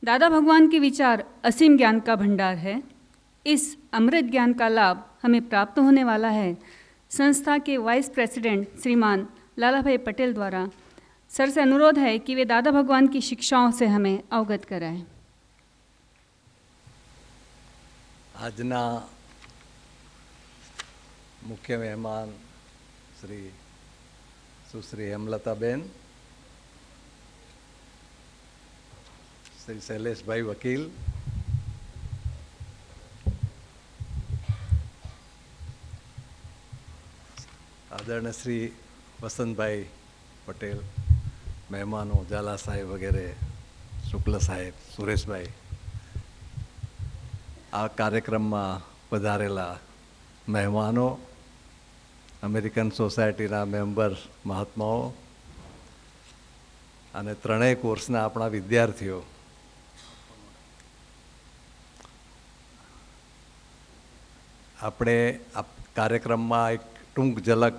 दादा भगवान के विचार असीम ज्ञान का भंडार है। इस अमृत ज्ञान का लाभ हमें प्राप्त होने वाला है। संस्था के वाइस प्रेसिडेंट श्रीमान लाला भाई पटेल द्वारा सर से अनुरोध है कि वे दादा भगवान की शिक्षाओं से हमें अवगत कराएं। આજના મુખ્ય મહેમાન શ્રી સુશ્રી હેમલતાબેન, શ્રી શૈલેષભાઈ વકીલ, આદરણીય શ્રી વસંતભાઈ પટેલ, મહેમાનો ઝાલા સાહેબ વગેરે, શુક્લ સાહેબ, સુરેશભાઈ, આ કાર્યક્રમમાં પધારેલા મહેમાનો, અમેરિકન સોસાયટીના મેમ્બર મહાત્માઓ અને ત્રણેય કોર્સના આપણા વિદ્યાર્થીઓ, આપણે આ કાર્યક્રમમાં એક ટૂંક ઝલક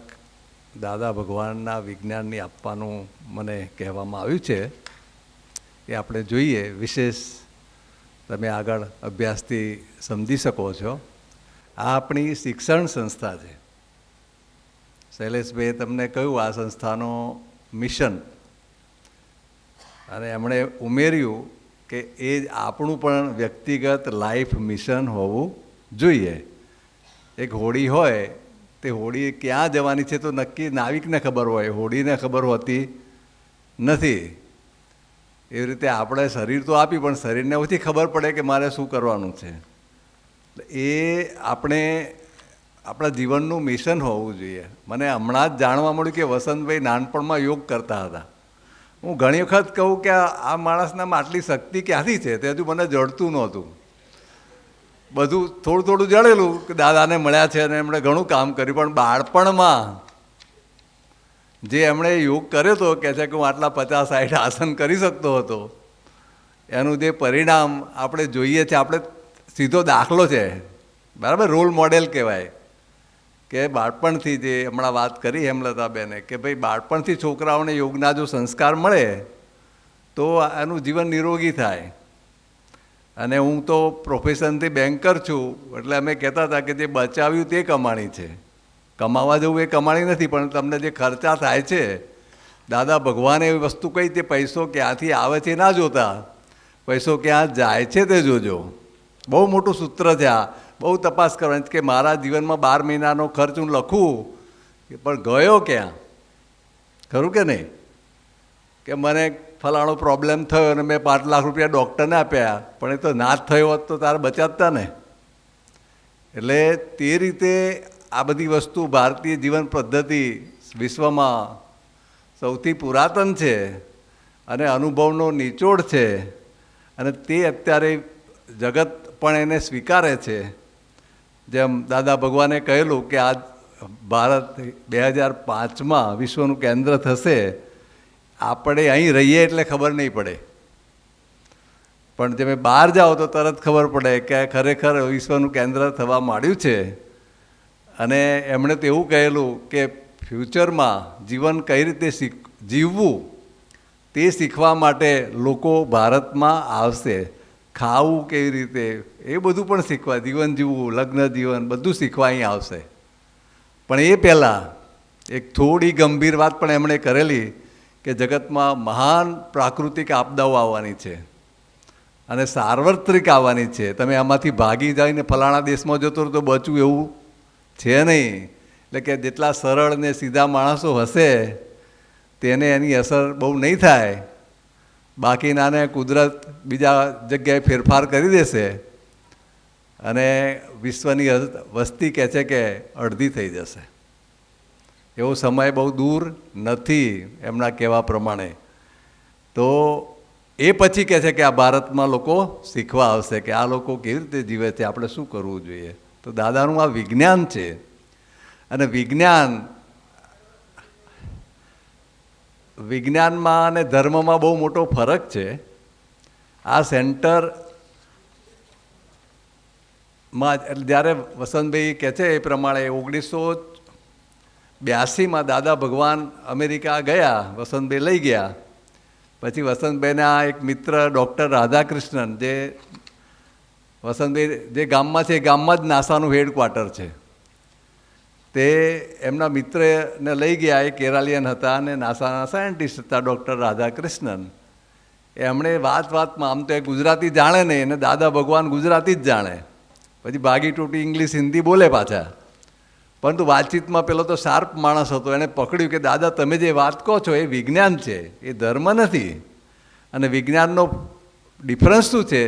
દાદા ભગવાનના વિજ્ઞાનની આપવાનું મને કહેવામાં આવ્યું છે, એ આપણે જોઈએ. વિશેષ તમે આગળ અભ્યાસથી સમજી શકો છો. આ આપણી શિક્ષણ સંસ્થા છે. શૈલેષભાઈએ તમને કહ્યું આ સંસ્થાનો મિશન, અને એમણે ઉમેર્યું કે એ આપણું પણ વ્યક્તિગત લાઈફ મિશન હોવું જોઈએ. એક હોડી હોય, તે હોડી ક્યાં જવાની છે તો નક્કી નાવિકને ખબર હોય, હોડીને ખબર હોતી નથી. એવી રીતે આપણે શરીર તો આપી, પણ શરીરને ઓછી ખબર પડે કે મારે શું કરવાનું છે. એ આપણે આપણા જીવનનું મિશન હોવું જોઈએ. મને હમણાં જ જાણવા મળ્યું કે વસંતભાઈ નાનપણમાં યોગ કરતા હતા. હું ઘણી વખત કહું કે આ માણસનામાં આટલી શક્તિ ક્યાંથી છે, તે હજુ મને જડતું નહોતું. બધું થોડું થોડું જડેલું કે દાદાને મળ્યા છે અને એમણે ઘણું કામ કર્યું, પણ બાળપણમાં જે એમણે યોગ કર્યો હતો, કહે છે કે હું આટલા 50-60 આસન કરી શકતો હતો, એનું જે પરિણામ આપણે જોઈએ છે, આપણે સીધો દાખલો છે, બરાબર, રોલ મોડેલ કહેવાય. કે બાળપણથી જે હમણાં વાત કરી હેમલતાબેને કે ભાઈ બાળપણથી છોકરાઓને યોગના જો સંસ્કાર મળે તો એનું જીવન નિરોગી થાય. અને હું તો પ્રોફેશનથી બેન્કર છું, એટલે અમે કહેતા હતા કે જે બચાવ્યું તે કમાણી છે. કમાવા જવું એ કમાણી નથી, પણ તમને જે ખર્ચા થાય છે, દાદા ભગવાને એવી વસ્તુ કહી, તે પૈસો ક્યાંથી આવે છે ના જોતા, પૈસો ક્યાં જાય છે તે જોજો. બહુ મોટું સૂત્ર છે આ. બહુ તપાસ કરવાની કે મારા જીવનમાં 12 મહિનાનો ખર્ચ હું લખું, પણ ગયો ક્યાં, ખરું કે નહીં? કે મને ફલાણો પ્રોબ્લેમ થયો અને મેં 5 લાખ રૂપિયા ડૉક્ટરને આપ્યા, પણ એ તો ના જ થયો હોત તો તારે બચાવતા ને. એટલે તે રીતે આ બધી વસ્તુ, ભારતીય જીવન પદ્ધતિ વિશ્વમાં સૌથી પુરાતન છે અને અનુભવનો નિચોડ છે, અને તે અત્યારે જગત પણ એને સ્વીકારે છે. જેમ દાદા ભગવાને કહેલું કે આ ભારત 2005માં વિશ્વનું કેન્દ્ર થશે. આપણે અહીં રહીએ એટલે ખબર નહીં પડે, પણ તમે બહાર જાઓ તો તરત ખબર પડે કે ખરેખર વિશ્વનું કેન્દ્ર થવા માંડ્યું છે. અને એમણે તો એવું કહેલું કે ફ્યુચરમાં જીવન કઈ રીતે જીવવું તે શીખવા માટે લોકો ભારતમાં આવશે. ખાવું કેવી રીતે એ બધું પણ શીખવા, જીવન જીવવું, લગ્ન જીવન બધું શીખવા અહીં આવશે. પણ એ પહેલાં એક થોડી ગંભીર વાત પણ એમણે કરેલી કે જગતમાં મહાન પ્રાકૃતિક આપદાઓ આવવાની છે અને સાર્વત્રિક આવવાની છે. તમે આમાંથી ભાગી જઈને ફલાણા દેશમાં જતો તો બચવું એવું છે નહીં. એટલે કે જેટલા સરળ ને સીધા માણસો હશે તેને એની અસર બહુ નહીં થાય, બાકીનાને કુદરત બીજા જગ્યાએ ફેરફાર કરી દેશે અને વિશ્વની વસ્તી કહે છે કે અડધી થઈ જશે. એવો સમય બહુ દૂર નથી એમના કહેવા પ્રમાણે. તો એ પછી કહે છે કે આ ભારતમાં લોકો શીખવા આવશે કે આ લોકો કેવી રીતે જીવે છે, આપણે શું કરવું જોઈએ. તો દાદાનું આ વિજ્ઞાન છે, અને વિજ્ઞાનમાં અને ધર્મમાં બહુ મોટો ફરક છે. આ સેન્ટરમાં જ્યારે વસંતભાઈ કહે છે એ પ્રમાણે 1982માં દાદા ભગવાન અમેરિકા ગયા, વસંતભાઈ લઈ ગયા, પછી વસંતભાઈના એક મિત્ર ડૉક્ટર રાધાકૃષ્ણન, જે વસંતભાઈ જે ગામમાં છે એ ગામમાં જ નાસાનું હેડક્વાર્ટર છે, તે એમના મિત્રને લઈ ગયા. એ કેરાલિયન હતા અને નાસાના સાયન્ટિસ્ટ હતા ડૉક્ટર રાધાકૃષ્ણન. એમણે વાતમાં, આમ તો એ ગુજરાતી જાણે નહીં, અને દાદા ભગવાન ગુજરાતી જ જાણે, પછી ભાગી તૂટી ઇંગ્લિશ હિન્દી બોલે પાછા. પરંતુ વાતચીતમાં પેલો તો શાર્પ માણસ હતો, એણે પકડ્યું કે દાદા તમે જે વાત કહો છો એ વિજ્ઞાન છે, એ ધર્મ નથી. અને વિજ્ઞાનનો ડિફરન્સ શું છે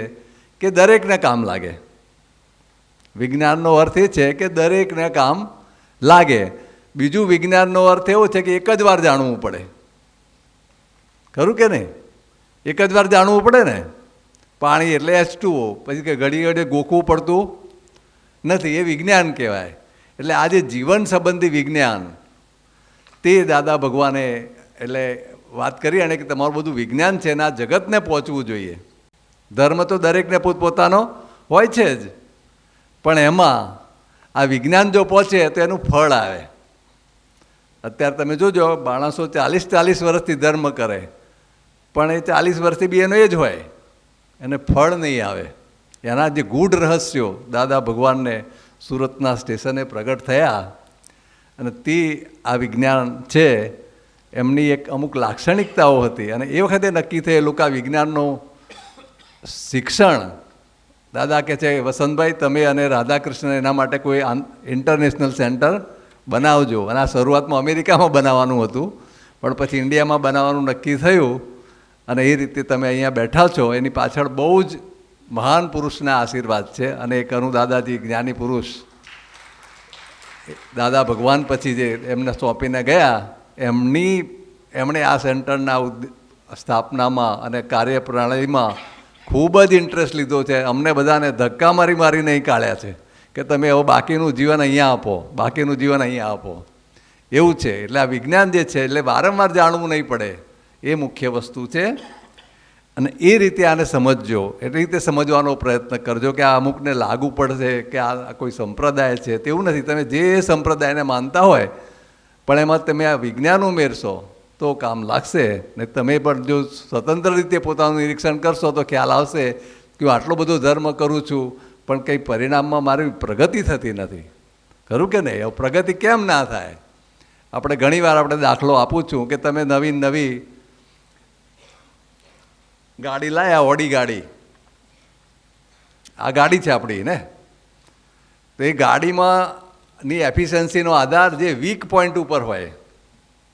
કે દરેકને કામ લાગે. વિજ્ઞાનનો અર્થ એ છે કે દરેકને કામ લાગે. બીજું વિજ્ઞાનનો અર્થ એવો છે કે એક જ વાર જાણવું પડે, ખરું કે નહીં? એક જ વાર જાણવું પડે ને. પાણી એટલે H2O, પછી કે ઘડી ઘડી ગોખવું પડતું નથી, એ વિજ્ઞાન કહેવાય. એટલે આ જે જીવન સંબંધી વિજ્ઞાન, તે દાદા ભગવાને એટલે વાત કરી અને કે તમારું બધું વિજ્ઞાન છે ને આ જગતને પહોંચવું જોઈએ. ધર્મ તો દરેકને પોતપોતાનો હોય છે જ, પણ એમાં આ વિજ્ઞાન જો પહોંચે તો એનું ફળ આવે. અત્યારે તમે જોજો, માણસો 40 વર્ષથી ધર્મ કરે, પણ એ 40 વર્ષથી બી એનો એ જ હોય, એને ફળ નહીં આવે. એના જે ગૂઢ રહસ્યો દાદા ભગવાનને સુરતના સ્ટેશને પ્રગટ થયા, અને તે આ વિજ્ઞાન છે એમની એક અમુક લાક્ષણિકતાઓ હતી. અને એ વખતે નક્કી થયેલું કે આ વિજ્ઞાનનું શિક્ષણ, દાદા કહે છે વસંતભાઈ તમે અને રાધાકૃષ્ણ એના માટે કોઈ ઇન્ટરનેશનલ સેન્ટર બનાવજો. અને આ શરૂઆતમાં અમેરિકામાં બનાવવાનું હતું, પણ પછી ઇન્ડિયામાં બનાવવાનું નક્કી થયું. અને એ રીતે તમે અહીંયા બેઠા છો, એની પાછળ બહુ જ મહાન પુરુષના આશીર્વાદ છે. અને એક અનુ દાદાજી જ્ઞાની પુરુષ, દાદા ભગવાન પછી જે એમને સોંપીને ગયા, એમણે આ સેન્ટરના સ્થાપનામાં અને કાર્યપ્રણાલીમાં ખૂબ જ ઇન્ટરેસ્ટ લીધો છે. અમને બધાને ધક્કા મારી નહીં કાઢ્યા છે કે તમે હવે બાકીનું જીવન અહીંયા આપો, બાકીનું જીવન અહીંયા આપો, એવું છે. એટલે આ વિજ્ઞાન જે છે એટલે વારંવાર જાણવું નહીં પડે, એ મુખ્ય વસ્તુ છે. અને એ રીતે આને સમજજો, એ રીતે સમજવાનો પ્રયત્ન કરજો કે આ અમુકને લાગુ પડશે કે આ કોઈ સંપ્રદાય છે, તેવું નથી. તમે જે સંપ્રદાયને માનતા હોય, પણ એમાં તમે આ વિજ્ઞાન ઉમેરશો તો કામ લાગશે. ને તમે પણ જો સ્વતંત્ર રીતે પોતાનું નિરીક્ષણ કરશો તો ખ્યાલ આવશે કે હું આટલો બધો ધર્મ કરું છું, પણ કંઈ પરિણામમાં મારી પ્રગતિ થતી નથી, ખરું કે નહીં? પ્રગતિ કેમ ના થાય? આપણે ઘણીવાર આપણે દાખલો આપું છું કે તમે નવી ગાડી લાયા, ઓડી ગાડી, આ ગાડી છે આપણી ને, તો એ ગાડીમાં ની એફિશિયન્સીનો આધાર જે વીક પોઈન્ટ ઉપર હોય.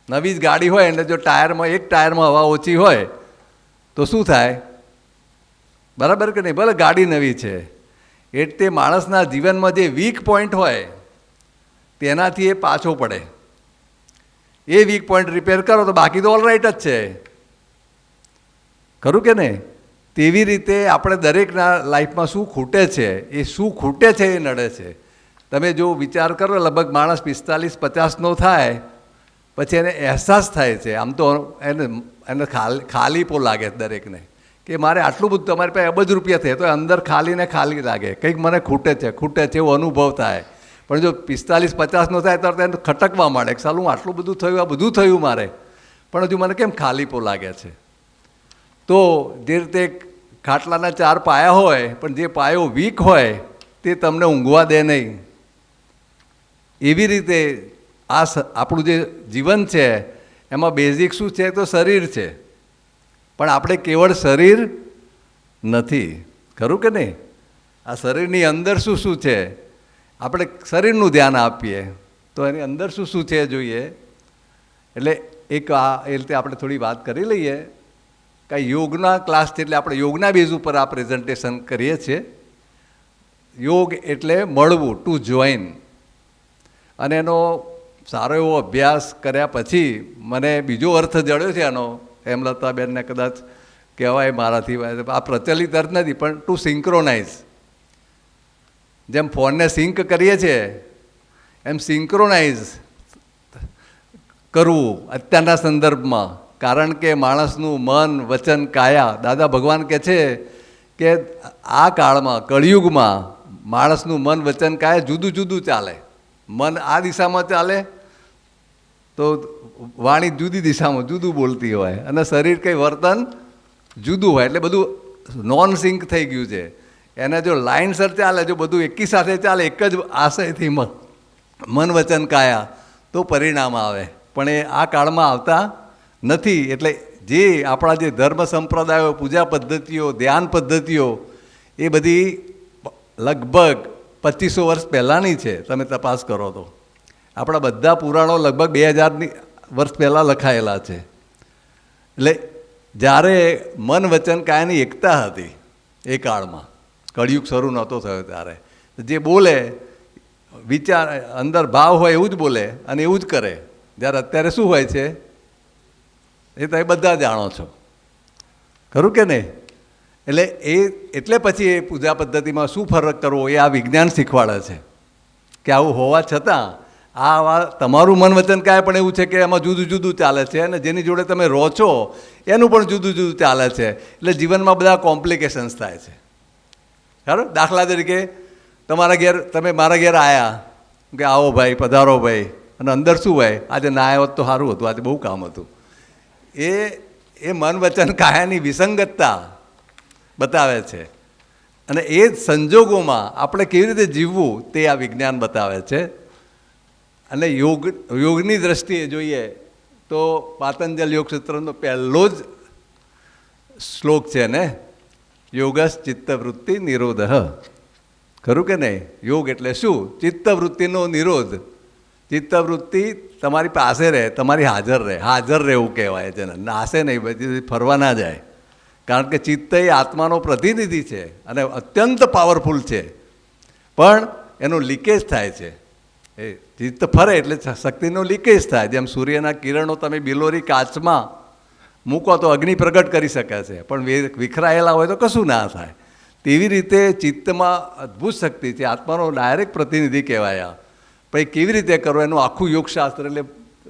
નવી જ ગાડી હોય એટલે જો એક ટાયરમાં હવા ઓછી હોય તો શું થાય? બરાબર કે નહીં? ભલે ગાડી નવી છે, એટલે માણસના જીવનમાં જે વીક પોઈન્ટ હોય તેનાથી એ પાછો પડે. એ વીક પોઈન્ટ રિપેર કરો તો બાકી તો ઓલરાઈટ જ છે, ખરું કે નહીં? તેવી રીતે આપણે દરેકના લાઈફમાં શું ખૂટે છે, એ શું ખૂટે છે એ નડે છે. તમે જો વિચાર કરો, લગભગ માણસ 45-50નો થાય પછી એને અહેસાસ થાય છે, આમ તો એને ખાલીપો લાગે દરેકને કે મારે આટલું બધું, તમારી પાસે અબજ રૂપિયા થયા તો અંદર ખાલી લાગે, કંઈક મને ખૂટે છે એવો અનુભવ થાય. પણ જો 45-50નો થાય તો એને ખટકવા માંડે કે સાલું આટલું બધું થયું, આ બધું થયું મારે, પણ હજુ મને કેમ ખાલીપો લાગે છે. તો જે રીતે ખાટલાના 4 પાયા હોય, પણ જે પાયો વીક હોય તે તમને ઊંઘવા દે નહીં. એવી રીતે આ આપણું જે જીવન છે એમાં બેઝિક શું છે તો શરીર છે, પણ આપણે કેવળ શરીર નથી, ખરું કે નહીં? આ શરીરની અંદર શું છે, આપણે શરીરનું ધ્યાન આપીએ તો એની અંદર શું છે જોઈએ. એટલે એ રીતે આપણે થોડી વાત કરી લઈએ કે યોગના ક્લાસ છે, એટલે આપણે યોગના બેઝ ઉપર આ પ્રેઝન્ટેશન કરીએ છીએ. યોગ એટલે મળવું, ટુ જોઈન. અને એનો સારો એવો અભ્યાસ કર્યા પછી મને બીજો અર્થ જડ્યો છે એનો, હેમલતાબેનને કદાચ કહેવાય મારાથી, આ પ્રચલિત અર્થ નથી, પણ ટુ સિંક્રોનાઇઝ. જેમ ફોનને સિંક કરીએ છીએ એમ સિંક્રોનાઇઝ કરવું અત્યારના સંદર્ભમાં. કારણ કે માણસનું મન, વચન, કાયા, દાદા ભગવાન કહે છે કે આ કાળમાં, કળિયુગમાં માણસનું મન, વચન, કાયા જુદું ચાલે. મન આ દિશામાં ચાલે તો વાણી જુદી દિશામાં જુદું બોલતી હોય અને શરીર કંઈ વર્તન જુદું હોય, એટલે બધું નોન સિંક થઈ ગયું છે. એને જો લાઇનસર ચાલે, જો બધું એકી સાથે ચાલે, એક જ આશયથી મન વચન કાયા, તો પરિણામ આવે. પણ એ આ કાળમાં આવતા નથી. એટલે જે આપણા જે ધર્મ સંપ્રદાયો, પૂજા પદ્ધતિઓ, ધ્યાન પદ્ધતિઓ, એ બધી લગભગ 2500 વર્ષ પહેલાંની છે. તમે તપાસ કરો તો આપણા બધા પુરાણો લગભગ 2000 વર્ષ પહેલાં લખાયેલા છે. એટલે જ્યારે મન વચન કાયાની એકતા હતી એ કાળમાં, કળિયુગ શરૂ નહોતો થયો ત્યારે, જે બોલે વિચાર અંદર ભાવ હોય એવું જ બોલે અને એવું જ કરે. જ્યારે અત્યારે શું હોય છે એ તમે બધા જાણો છો, ખરું કે નહીં? એટલે પછી એ પૂજા પદ્ધતિમાં શું ફરક કરવો એ આ વિજ્ઞાન શીખવાડે છે કે આવું હોવા છતાં આ તમારું મન વચન કાંઈ પણ એવું છે કે એમાં જુદું જુદું ચાલે છે, અને જેની જોડે તમે રહો છો એનું પણ જુદું જુદું ચાલે છે. એટલે જીવનમાં બધા કોમ્પ્લિકેશન્સ થાય છે. ખરું? દાખલા તરીકે તમારા ઘેર, તમે મારા ઘેર આવ્યા કે આવો ભાઈ, પધારો ભાઈ, અને અંદર શું હોય, આજે ના આવ્યો તો સારું હતું, આજે બહુ કામ હતું. એ મન વચન કાયાની વિસંગતતા બતાવે છે. અને એ જ સંજોગોમાં આપણે કેવી રીતે જીવવું તે આ વિજ્ઞાન બતાવે છે. અને યોગની દ્રષ્ટિએ જોઈએ તો પાતંજલ યોગ સૂત્રનો પહેલો જ શ્લોક છે ને, યોગસ ચિત્તવૃત્તિ નિરોધ. ખરું કે નહીં? યોગ એટલે શું? ચિત્તવૃત્તિનો નિરોધ. ચિત્તવૃત્તિ તમારી પાસે રહે, તમારી હાજર રહે. હાજર રહેવું કહેવાય છે ને, નાશે નહીં, પછી ફરવા ના જાય. કારણ કે ચિત્ત એ આત્માનો પ્રતિનિધિ છે અને અત્યંત પાવરફુલ છે, પણ એનું લીકેજ થાય છે. એ ચિત્ત ફરે એટલે શક્તિનો લીકેજ થાય. જેમ સૂર્યના કિરણો તમે બિલોરી કાચમાં મૂકો તો અગ્નિ પ્રગટ કરી શકે છે, પણ વિખરાયેલા હોય તો કશું ના થાય. તેવી રીતે ચિત્તમાં અદ્ભુત શક્તિ છે, આત્માનો ડાયરેક્ટ પ્રતિનિધિ કહેવાય. પછી કેવી રીતે કરવું એનું આખું યોગશાસ્ત્ર, એટલે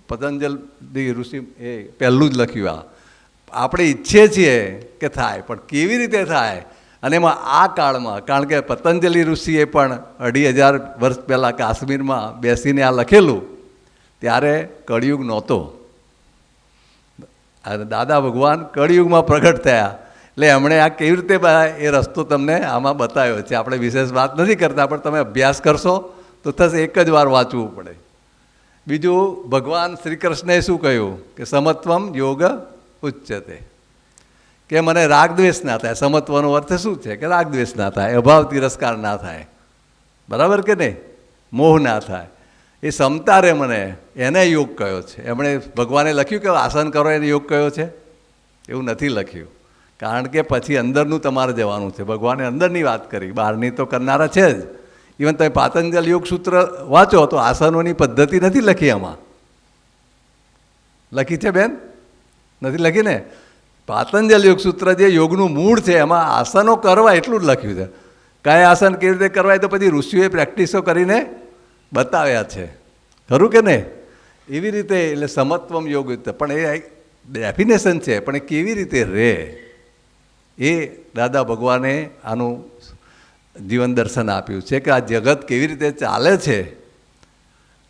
પતંજલ ઋષિ એ પહેલું જ લખ્યું. આપણે ઈચ્છીએ છીએ કે થાય, પણ કેવી રીતે થાય? અને એમાં આ કાળમાં, કારણ કે પતંજલિ ઋષિએ પણ 2500 વર્ષ પહેલાં કાશ્મીરમાં બેસીને આ લખેલું, ત્યારે કળિયુગ નહોતો. અને દાદા ભગવાન કળિયુગમાં પ્રગટ થયા. એટલે એમણે આ કેવી રીતે એ રસ્તો તમને આમાં બતાવ્યો છે. આપણે વિશેષ વાત નથી કરતા, પણ તમે અભ્યાસ કરશો તો થશે. એક જ વાર વાંચવું પડે. બીજું, ભગવાન શ્રી કૃષ્ણએ શું કહ્યું કે સમત્વમ યોગ ઉચ્યતે, કે મને રાગ દ્વેષ ના થાય. સમત્વનો અર્થ શું છે? કે રાગ દ્વેષ ના થાય, અભાવ તિરસ્કાર ના થાય, બરાબર કે નહીં? મોહ ના થાય. એ સમતા રે મને, એને યોગ કયો છે. એમણે ભગવાને લખ્યું કે આસન કરો એને યોગ કયો છે? એવું નથી લખ્યું. કારણ કે પછી અંદરનું તમારે જવાનું છે. ભગવાને અંદરની વાત કરી, બહારની તો કરનારા છે જ. ઇવન તમે પાતંજલ યોગ સૂત્ર વાંચો તો આસનોની પદ્ધતિ નથી લખી. એમાં લખી છે બેન? નથી લખી ને. પાતંજલ યોગ સૂત્ર જે યોગનું મૂળ છે એમાં આસનો કરવા એટલું જ લખ્યું છે. કયા આસન કેવી રીતે કરવાય તો પછી ઋષિઓએ પ્રેક્ટિસો કરીને બતાવ્યા છે, ખરું કે નહીં? એવી રીતે એટલે સમત્વમ યોગ, પણ એ ડેફિનેશન છે, પણ એ કેવી રીતે રહે એ દાદા ભગવાને આનું જીવન દર્શન આપ્યું છે કે આ જગત કેવી રીતે ચાલે છે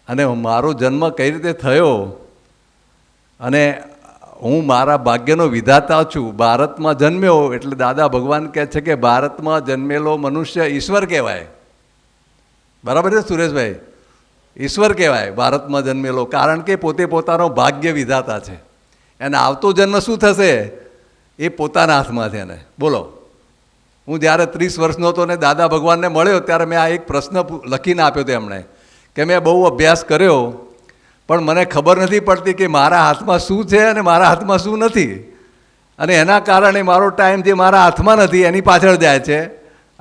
અને મારો જન્મ કઈ રીતે થયો અને હું મારા ભાગ્યનો વિધાતા છું. ભારતમાં જન્મ્યો એટલે દાદા ભગવાન કહે છે કે ભારતમાં જન્મેલો મનુષ્ય ઈશ્વર કહેવાય. બરાબર છે સુરેશભાઈ? ઈશ્વર કહેવાય ભારતમાં જન્મેલો, કારણ કે પોતે પોતાનો ભાગ્ય વિધાતા છે. એને આવતો જન્મ શું થશે એ પોતાના હાથમાં છે. એને બોલો, હું જ્યારે 30 વર્ષનો હતો ને દાદા ભગવાનને મળ્યો ત્યારે મેં આ એક પ્રશ્ન લખીને આપ્યો હતો એમણે, કે મેં બહુ અભ્યાસ કર્યો પણ મને ખબર નથી પડતી કે મારા હાથમાં શું છે અને મારા હાથમાં શું નથી, અને એના કારણે મારો ટાઈમ જે મારા હાથમાં નથી એની પાછળ જાય છે,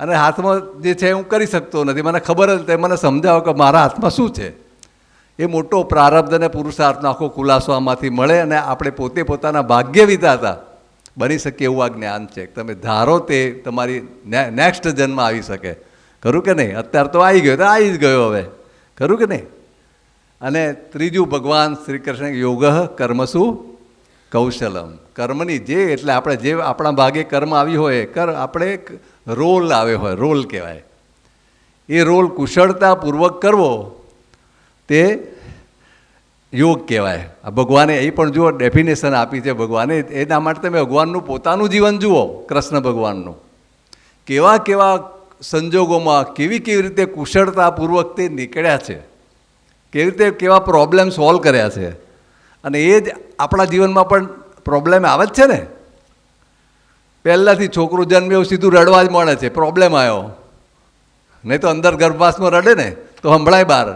અને હાથમાં જે છે હું કરી શકતો નથી. મને ખબર જ, મને સમજાવો કે મારા હાથમાં શું છે. એ મોટો પ્રારબ્ધ અને પુરુષાર્થનો આખો ખુલાસો આમાંથી મળે, અને આપણે પોતે પોતાના ભાગ્ય વિધાતા બની શકીએ એવું આ જ્ઞાન છે. તમે ધારો તે તમારી નેક્સ્ટ જન્મ આવી શકે, ખરું કે નહીં? અત્યારે તો આવી ગયો તો આવી જ ગયો હવે, ખરું કે નહીં? અને ત્રીજું, ભગવાન શ્રી કૃષ્ણ યોગ કર્મસુ કૌશલમ, કર્મની જે, એટલે આપણે જે આપણા ભાગે કર્મ આવી હોય, આપણે રોલ આવે હોય, રોલ કહેવાય, એ રોલ કુશળતાપૂર્વક કરવો તે યોગ કહેવાય. આ ભગવાને એ પણ જુઓ ડેફિનેશન આપી છે ભગવાને. એના માટે તમે ભગવાનનું પોતાનું જીવન જુઓ, કૃષ્ણ ભગવાનનું કેવા કેવા સંજોગોમાં કેવી કેવી રીતે કુશળતાપૂર્વક તે નીકળ્યા છે, કેવી રીતે કેવા પ્રોબ્લેમ સોલ્વ કર્યા છે. અને એ જ આપણા જીવનમાં પણ પ્રોબ્લેમ આવે જ છે ને. પહેલાંથી છોકરું જન્મે એવું સીધું રડવા જ મળે છે, પ્રોબ્લેમ આવ્યો. નહીં તો અંદર ગર્ભવાસમાં રડે ને તો સંભળાય બહાર,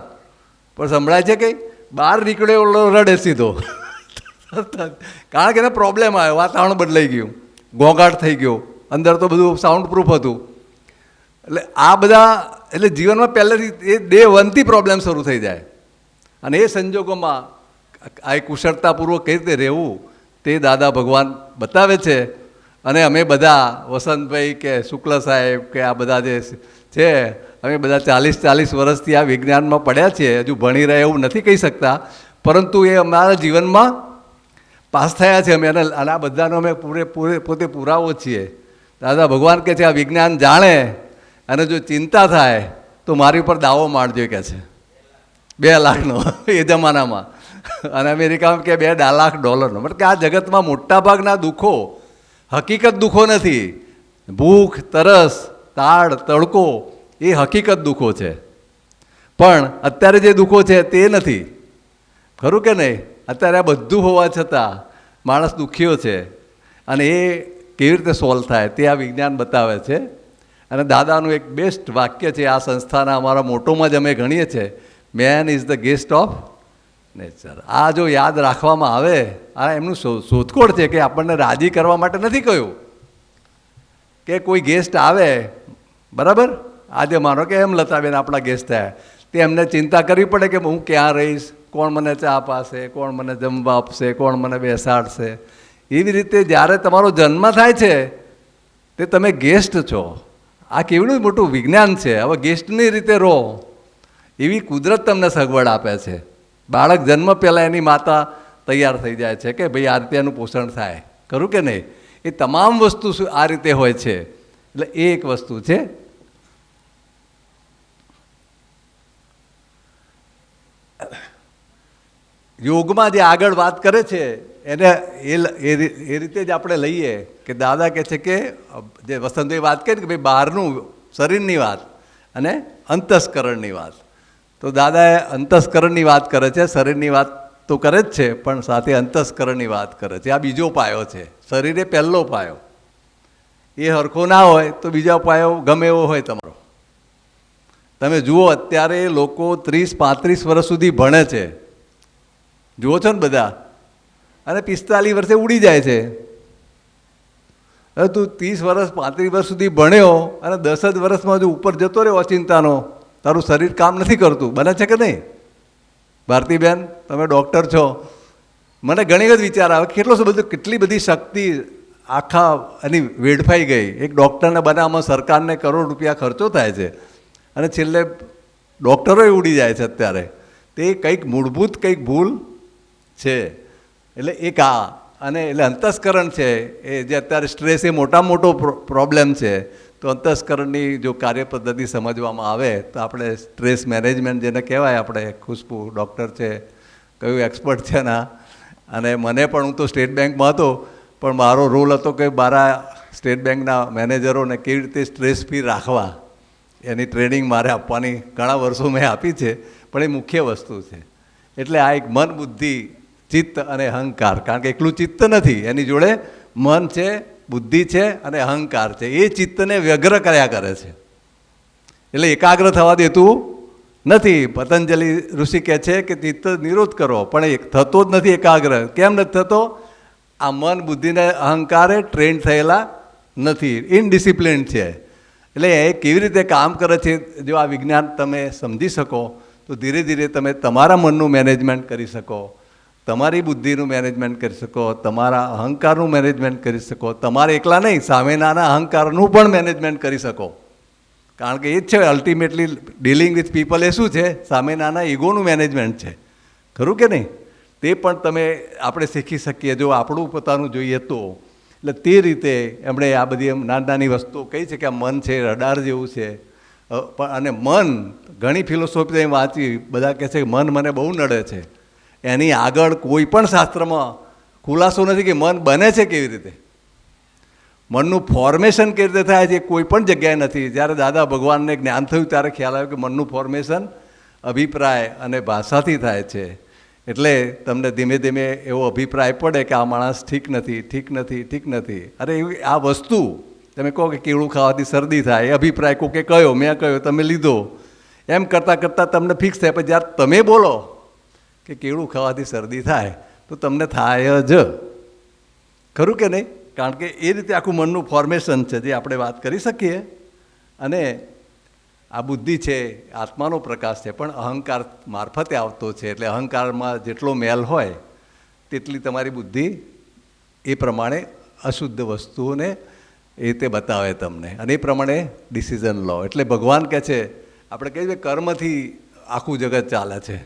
પણ સંભળાય છે કંઈ? બહાર નીકળ્યો રડે સીધો, કારણ કે એને પ્રોબ્લેમ આવ્યો, વાતાવરણ બદલાઈ ગયું, ઘોંઘાટ થઈ ગયો, અંદર તો બધું સાઉન્ડ પ્રૂફ હતું. એટલે આ બધા એટલે જીવનમાં પહેલેથી એ ડે વનથી પ્રોબ્લેમ શરૂ થઈ જાય. અને એ સંજોગોમાં આ કુશળતાપૂર્વક કઈ રીતે રહેવું તે દાદા ભગવાન બતાવે છે. અને અમે બધા વસંતભાઈ કે શુક્લ સાહેબ કે આ બધા જે છે, અમે બધા 40 વર્ષથી આ વિજ્ઞાનમાં પડ્યા છીએ. હજુ ભણી રહ્યા એવું નથી કહી શકતા, પરંતુ એ અમારા જીવનમાં પાસ થયા છે અમે. અને આ બધાનો અમે પોતે પુરાવો છીએ. દાદા ભગવાન કહે છે આ વિજ્ઞાન જાણે અને જો ચિંતા થાય તો મારી ઉપર દાવો માંડજો કહે છે, $2 લાખનો એ જમાનામાં. અને અમેરિકામાં કે $2 લાખ. મતલબ કે આ જગતમાં મોટાભાગના દુઃખો હકીકત દુઃખો નથી. ભૂખ, તરસ, તાળ, તડકો એ હકીકત દુઃખો છે. પણ અત્યારે જે દુઃખો છે તે નથી, ખરું કે નહીં? અત્યારે આ બધું હોવા છતાં માણસ દુઃખીઓ છે. અને એ કેવી રીતે સોલ્વ થાય તે આ વિજ્ઞાન બતાવે છે. અને દાદાનું એક બેસ્ટ વાક્ય છે, આ સંસ્થાના અમારા મોટોમાં જ અમે ગણીએ છીએ, main is the guest of nature. આ જો યાદ રાખવામાં આવે, આ એમનું શોધખોળ છે કે આપણને રાજી કરવા માટે નથી કહ્યું કે કોઈ ગેસ્ટ આવે, બરાબર? આજે માનો કે એમ લતાબેન આપણા ગેસ્ટ થયા, તે એમને ચિંતા કરવી પડે કે હું ક્યાં રહીશ, કોણ મને ચા પાશે, કોણ મને જમવા આપશે, કોણ મને બેસાડશે. એવી રીતે જ્યારે તમારો જન્મ થાય છે તે તમે ગેસ્ટ છો. આ કેવડું મોટું વિજ્ઞાન છે. હવે ગેસ્ટની રીતે રહો એવી કુદરત તમને સગવડ આપે છે. બાળક જન્મ પહેલાં એની માતા તૈયાર થઈ જાય છે કે ભાઈ આ રીતે એનું પોષણ થાય, ખરું કે નહીં? એ તમામ વસ્તુ આ રીતે હોય છે. એટલે એ એક વસ્તુ છે. યોગમાં જે આગળ વાત કરે છે એને એ રીતે જ આપણે લઈએ કે દાદા કહે છે કે જે વસંતભાઈ વાત કરી કે ભાઈ બહારનું શરીરની વાત અને અંતસ્કરણની વાત. તો દાદાએ અંતસ્કરણની વાત કરે છે, શરીરની વાત તો કરે જ છે, પણ સાથે અંતસ્કરણની વાત કરે છે. આ બીજો પાયો છે. શરીર એ પહેલો પાયો, એ હરખો ના હોય તો બીજો પાયો ગમે એવો હોય તમારો. તમે જુઓ અત્યારે લોકો 30-35 વર્ષ સુધી ભણે છે, જુઓ છો ને બધા, અને 45 વર્ષે ઉડી જાય છે. હવે તું 30 વર્ષ 35 વર્ષ સુધી ભણ્યો અને 10 જ વર્ષમાં જો ઉપર જતો રહ્યો અચિંતાનો, તારું શરીર કામ નથી કરતું. બને છે કે નહીં? ભારતીબેન, તમે ડૉક્ટર છો, મને ઘણી વખત વિચાર આવે કેટલી બધી શક્તિ આખા એની વેડફાઈ ગઈ. એક ડૉક્ટરને બનાવવામાં સરકારને કરોડ રૂપિયા ખર્ચો થાય છે અને છેલ્લે ડૉક્ટરોય ઉડી જાય છે અત્યારે. તે કંઈક મૂળભૂત કંઈક ભૂલ છે. એટલે એક આ અને એટલે અંતસ્કરણ છે એ જે અત્યારે સ્ટ્રેસ એ મોટામાં મોટો પ્રોબ્લેમ છે. તો અંતસ્કરણની જો કાર્ય પદ્ધતિ સમજવામાં આવે તો આપણે સ્ટ્રેસ મેનેજમેન્ટ જેને કહેવાય, આપણે ખુશ્બુ ડૉક્ટર છે, કયું એક્સપર્ટ છે ના. અને મને પણ, હું તો સ્ટેટ બેંકમાં હતો, પણ મારો રોલ હતો કે મારા સ્ટેટ બેંકના મેનેજરોને કેવી રીતે સ્ટ્રેસ ફ્રી રાખવા એની ટ્રેનિંગ મારે આપવાની ઘણા વર્ષો મેં આપી છે. પણ એ મુખ્ય વસ્તુ છે. એટલે આ એક મન, બુદ્ધિ, ચિત્ત અને અહંકાર. કારણ કે એકલું ચિત્ત નથી, એની જોડે મન છે, બુદ્ધિ છે અને અહંકાર છે. એ ચિત્તને વ્યગ્ર કર્યા કરે છે. એટલે એકાગ્ર થવા દેતું નથી. પતંજલિ ઋષિ કહે છે કે ચિત્ત નિરોધ કરો, પણ એ થતો જ નથી એકાગ્ર. કેમ નથી થતો? આ મન, બુદ્ધિને અહંકારે ટ્રેન થયેલા નથી, ઇનડિસિપ્લિન છે. એટલે એ કેવી રીતે કામ કરે છે, જો આ વિજ્ઞાન તમે સમજી શકો તો ધીરે ધીરે તમે તમારા મનનું મેનેજમેન્ટ કરી શકો, તમારી બુદ્ધિનું મેનેજમેન્ટ કરી શકો, તમારા અહંકારનું મેનેજમેન્ટ કરી શકો. તમારે એકલા નહીં, સામેનાના અહંકારનું પણ મેનેજમેન્ટ કરી શકો. કારણ કે એ જ છે અલ્ટિમેટલી ડીલિંગ વિથ પીપલ. એ શું છે? સામેનાના ઈગોનું મેનેજમેન્ટ છે, ખરું કે નહીં? તે પણ તમે આપણે શીખી શકીએ જો આપણું પોતાનું જોઈએ તો. એટલે તે રીતે એમણે આ બધી નાની નાની વસ્તુઓ કહી છે કે આ મન છે રડાર જેવું છે. અને મન, ઘણી ફિલોસોફી વાંચી, બધા કહે છે કે મન મને બહુ નડે છે. એની આગળ કોઈ પણ શાસ્ત્રમાં ખુલાસો નથી કે મન બને છે કેવી રીતે, મનનું ફોર્મેશન કેવી રીતે થાય છે કોઈ પણ જગ્યાએ નથી. જ્યારે દાદા ભગવાનને જ્ઞાન થયું ત્યારે ખ્યાલ આવ્યો કે મનનું ફોર્મેશન અભિપ્રાય અને ભાષાથી થાય છે. એટલે તમને ધીમે ધીમે એવો અભિપ્રાય પડે કે આ માણસ ઠીક નથી, ઠીક નથી, ઠીક નથી. અરે આ વસ્તુ તમે કહો કે કેળું ખાવાથી શરદી થાય, એ અભિપ્રાય કોકે કહ્યો, મેં કહ્યો, તમે લીધો, એમ કરતાં કરતાં તમને ફિક્સ થાય. પછી જ્યારે તમે બોલો કે કેળું ખાવાથી શરદી થાય તો તમને થાય જ, ખરું કે નહીં? કારણ કે એ રીતે આખું મનનું ફોર્મેશન છે જે આપણે વાત કરી શકીએ. અને આ બુદ્ધિ છે, આત્માનો પ્રકાશ છે, પણ અહંકાર મારફતે આવતો છે. એટલે અહંકારમાં જેટલો મેલ હોય તેટલી તમારી બુદ્ધિ એ પ્રમાણે અશુદ્ધ વસ્તુઓને એ રીતે બતાવે તમને, અને એ પ્રમાણે ડિસિઝન લો. એટલે ભગવાન કહે છે, આપણે કહીએ છીએ કર્મથી આખું જગત ચાલે છે,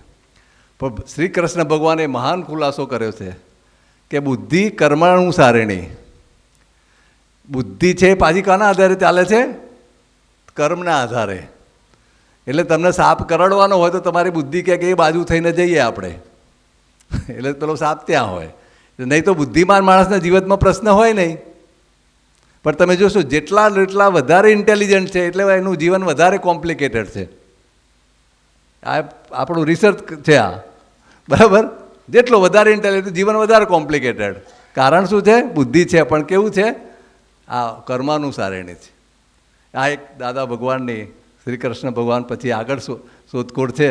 પણ શ્રી કૃષ્ણ ભગવાને મહાન ખુલાસો કર્યો છે કે બુદ્ધિ કર્માનુસારિણી. બુદ્ધિ છે પાછી કાના આધારે ચાલે છે? કર્મના આધારે. એટલે તમને સાપ કરડવાનો હોય તો તમારી બુદ્ધિ કહે કે એ બાજુ થઈને જઈએ આપણે, એટલે પેલો સાપ ત્યાં હોય. નહીં તો બુદ્ધિમાન માણસના જીવનમાં પ્રશ્ન હોય નહીં. પણ તમે જોશો જેટલા વધારે ઇન્ટેલિજન્ટ છે એટલે એનું જીવન વધારે કોમ્પ્લિકેટેડ છે. આ આપણું રિસર્ચ છે આ, બરાબર? જેટલો વધારે ઇન્ટેલિજન્ટ જીવન વધારે કોમ્પ્લિકેટેડ. કારણ શું છે? બુદ્ધિ છે, પણ કેવું છે? આ કર્માનુસારિણી છે. આ એક દાદા ભગવાનની, શ્રી કૃષ્ણ ભગવાન પછી આગળ શોધખોળ છે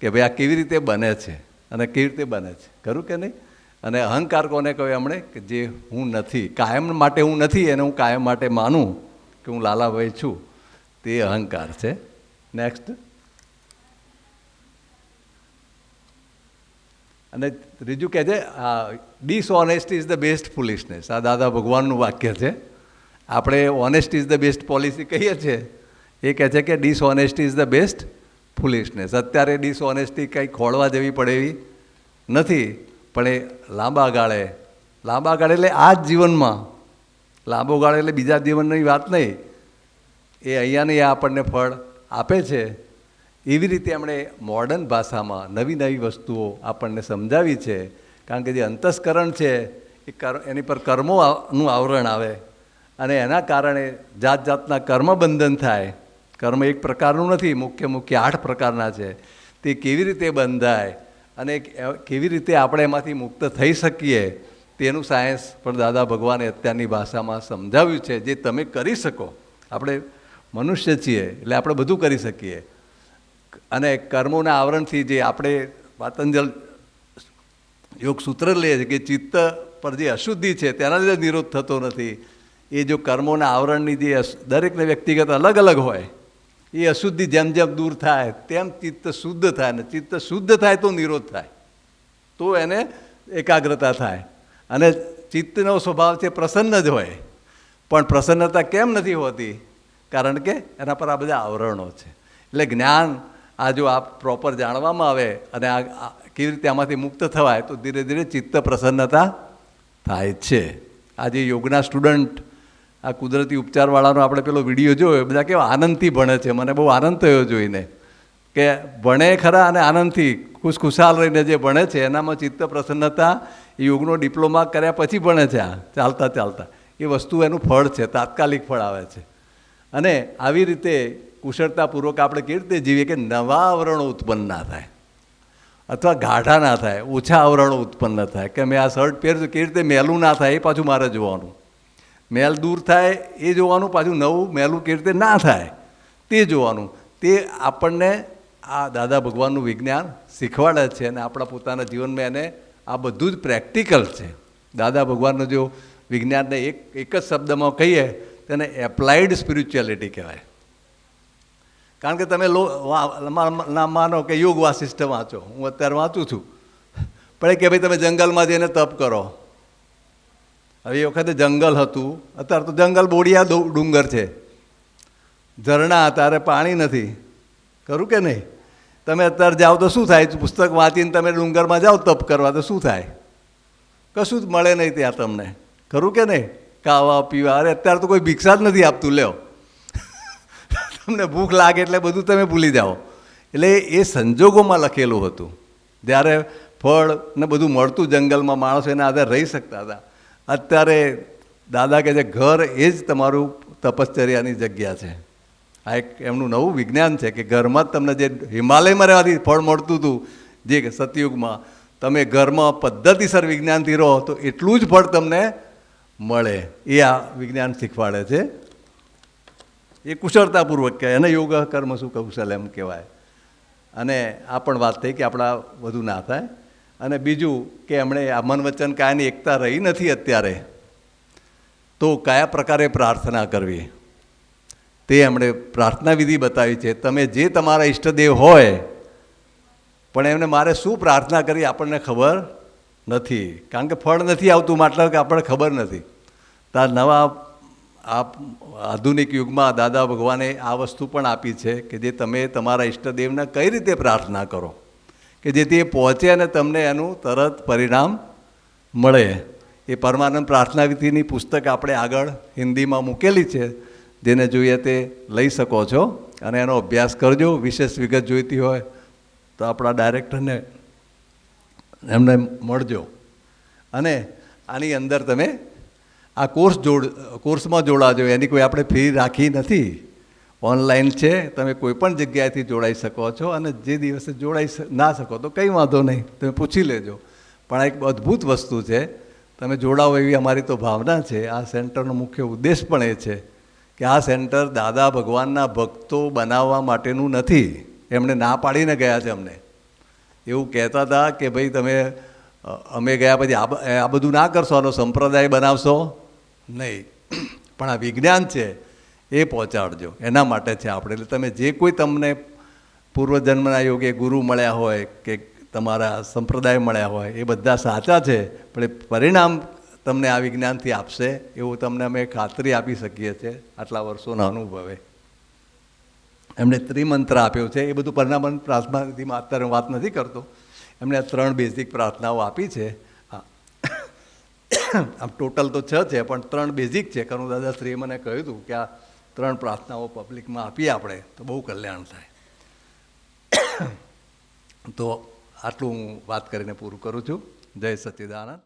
કે ભાઈ આ કેવી રીતે બને છે અને કેવી રીતે બને છે, ખરું કે નહીં? અને અહંકાર કોને કહ્યું એમણે? કે જે હું નથી, કાયમ માટે હું નથી, એને હું કાયમ માટે માનું કે હું લાલાભાઈ છું, તે અહંકાર છે. નેક્સ્ટ. અને ત્રીજું કહે છે dishonesty is the best foolishness. આ દાદા ભગવાનનું વાક્ય છે. આપણે honesty is the best policy કહીએ છીએ, એ કહે છે કે dishonesty is the best foolishness. અત્યારે ડિસઓનેસ્ટી કંઈ ખોળવા જેવી પડે એવી નથી, પણ એ લાંબા ગાળે એટલે આ જ જીવનમાં, લાંબો ગાળે એટલે બીજા જીવનની વાત નહીં, એ અહીંયાને આપણને ફળ આપે છે. એવી રીતે એમણે મોડર્ન ભાષામાં નવી વસ્તુઓ આપણને સમજાવી છે. કારણ કે જે અંતસ્કરણ છે એ એની પર કર્મોનું આવરણ આવે અને એના કારણે જાત જાતના કર્મબંધન થાય. કર્મ એક પ્રકારનું નથી, મુખ્ય 8 પ્રકારના છે. તે કેવી રીતે બંધાય અને કેવી રીતે આપણે એમાંથી મુક્ત થઈ શકીએ તેનું સાયન્સ પણ દાદા ભગવાને અત્યારની ભાષામાં સમજાવ્યું છે, જે તમે કરી શકો. આપણે મનુષ્ય છીએ એટલે આપણે બધું કરી શકીએ. અને કર્મોના આવરણથી જે આપણે પાતંજલ યોગ સૂત્ર લઈએ છીએ કે ચિત્ત પર જે અશુદ્ધિ છે તેના લીધે નિરોધ થતો નથી. એ જો કર્મોના આવરણની જે દરેકને વ્યક્તિગત અલગ અલગ હોય, એ અશુદ્ધિ જેમ જેમ દૂર થાય તેમ ચિત્ત શુદ્ધ થાય. ને ચિત્ત શુદ્ધ થાય તો નિરોધ થાય, તો એને એકાગ્રતા થાય. અને ચિત્તનો સ્વભાવ છે પ્રસન્ન જ હોય, પણ પ્રસન્નતા કેમ નથી હોતી? કારણ કે એના પર આ બધા આવરણો છે. એટલે જ્ઞાન આ જો આ પ્રોપર જાણવામાં આવે અને આ કેવી રીતે આમાંથી મુક્ત થવાય તો ધીરે ધીરે ચિત્ત પ્રસન્નતા થાય છે. આજે યોગના સ્ટુડન્ટ આ કુદરતી ઉપચારવાળાનો આપણે પેલો વિડીયો જોયો, બધા કેવા આનંદથી ભણે છે. મને બહુ આનંદ થયો જોઈને કે ભણે ખરા અને આનંદથી ખુશખુશાલ રહીને જે ભણે છે એનામાં ચિત્ત પ્રસન્નતા એ યોગનો ડિપ્લોમા કર્યા પછી ભણે છે. આ ચાલતા ચાલતા એ વસ્તુ એનું ફળ છે, તાત્કાલિક ફળ આવે છે. અને આવી રીતે કુશળતાપૂર્વક આપણે કેવી રીતે જીવીએ કે નવા આવરણો ઉત્પન્ન ના થાય અથવા ગાઢા ના થાય, ઓછા આવરણો ઉત્પન્ન થાય. કે મેં આ શર્ટ પહેર્યું કેવી રીતે મેલું ના થાય એ પાછું મારે જોવાનું, મેલ દૂર થાય એ જોવાનું, પાછું નવું મેલું કેવી રીતે ના થાય તે જોવાનું. તે આપણને આ દાદા ભગવાનનું વિજ્ઞાન શીખવાડે છે અને આપણા પોતાના જીવનમાં એને આ બધું જ પ્રેક્ટિકલ છે. દાદા ભગવાનનું જો વિજ્ઞાનને એક જ શબ્દમાં કહીએ તેને એપ્લાઇડ સ્પિરિચ્યુઆલિટી કહેવાય. કારણ કે તમે માનો કે યોગ વાસિષ્ઠ વાંચો, હું અત્યારે વાંચું છું, પણ કે ભાઈ તમે જંગલમાં જઈને તપ કરો. હવે એ વખતે જંગલ હતું, અત્યારે તો જંગલ બોડિયા ડુંગર છે, ઝરણા હતા, અરે પાણી નથી, ખરું કે નહીં? તમે અત્યારે જાઓ તો શું થાય? પુસ્તક વાંચીને તમે ડુંગરમાં જાઓ તપ કરવા તો શું થાય? કશું જ મળે નહીં ત્યાં તમને, ખરું કે નહીં? ખાવા પીવા, અરે અત્યારે તો કોઈ ભિક્ષા જ નથી આપતું. લ્યો, તમને ભૂખ લાગે એટલે બધું તમે ભૂલી જાઓ. એટલે એ સંજોગોમાં લખેલું હતું. જ્યારે ફળ ને બધું મળતું જંગલમાં, માણસો એના આધારે રહી શકતા હતા. અત્યારે દાદા કહે છે ઘર એ જ તમારું તપશ્ચર્યાની જગ્યા છે. આ એક એમનું નવું વિજ્ઞાન છે કે ઘરમાં જ તમને જે હિમાલયમાં રહેવાથી ફળ મળતું હતું, જે સતયુગમાં, તમે ઘરમાં પદ્ધતિસર વિજ્ઞાનથી રહો તો એટલું જ ફળ તમને મળે. એ આ વિજ્ઞાન શીખવાડે છે. એ કુશળતાપૂર્વક કહેવાય, એને યોગ કર્મ શું કૌશલ એમ કહેવાય. અને આ પણ વાત થઈ કે આપણા વધુ ના થાય. અને બીજું કે એમણે આ મન વચન કાયાની એકતા રહી નથી અત્યારે, તો કયા પ્રકારે પ્રાર્થના કરવી તે એમણે પ્રાર્થના વિધિ બતાવી છે. તમે જે તમારા ઈષ્ટદેવ હોય, પણ એમને મારે શું પ્રાર્થના કરી આપણને ખબર નથી, કારણ કે ફળ નથી આવતું, મતલબ કે આપણને ખબર નથી. તાર નવા આ આધુનિક યુગમાં દાદા ભગવાને આ વસ્તુ પણ આપી છે કે જે તમે તમારા ઈષ્ટદેવને કઈ રીતે પ્રાર્થના કરો કે જેથી એ પહોંચે અને તમને એનું તરત પરિણામ મળે. એ પરમાનંદ પ્રાર્થના વિધિની પુસ્તક આપણે આગળ હિન્દીમાં મૂકેલી છે, જેને જોઈએ તે લઈ શકો છો અને એનો અભ્યાસ કરજો. વિશેષ વિગત જોઈતી હોય તો આપણા ડાયરેક્ટરને એમને મળજો. અને આની અંદર તમે આ કોર્સમાં જોડાજો. એની કોઈ આપણે ફી રાખી નથી, ઓનલાઈન છે. તમે કોઈ પણ જગ્યાએથી જોડાઈ શકો છો અને જે દિવસે જોડાઈ ના શકો તો કંઈ વાંધો નહીં, તમે પૂછી લેજો. પણ આ એક અદ્ભુત વસ્તુ છે, તમે જોડાવો એવી અમારી તો ભાવના છે. આ સેન્ટરનો મુખ્ય ઉદ્દેશ પણ એ છે કે આ સેન્ટર દાદા ભગવાનના ભક્તો બનાવવા માટેનું નથી. એમણે ના પાડીને ગયા છે. અમને એવું કહેતા હતા કે ભાઈ તમે અમે ગયા પછી આ બધું ના કરશો, આનો સંપ્રદાય બનાવશો નહીં, પણ આ વિજ્ઞાન છે એ પહોંચાડજો, એના માટે છે આપણે. એટલે તમે જે કોઈ તમને પૂર્વજન્મના યોગે ગુરુ મળ્યા હોય કે તમારા સંપ્રદાય મળ્યા હોય એ બધા સાચા છે, પણ એ પરિણામ તમને આ વિજ્ઞાનથી આપશે એવું તમને અમે ખાતરી આપી શકીએ છીએ આટલા વર્ષોના અનુભવે. એમણે ત્રિમંત્ર આપ્યો છે. એ બધું પરમાનંદ પ્રાર્થનામાં અત્યારે વાત નથી કરતો. એમણે 3 બેઝિક પ્રાર્થનાઓ આપી છે. આમ ટોટલ તો 6 છે, પણ 3 બેઝિક છે. કારણ દાદાશ્રીએ મને કહ્યું હતું કે આ 3 પ્રાર્થનાઓ પબ્લિકમાં આપીએ આપણે તો બહુ કલ્યાણ થાય. તો આટલું હું વાત કરીને પૂરું કરું છું. જય સચ્ચિદાનંદ.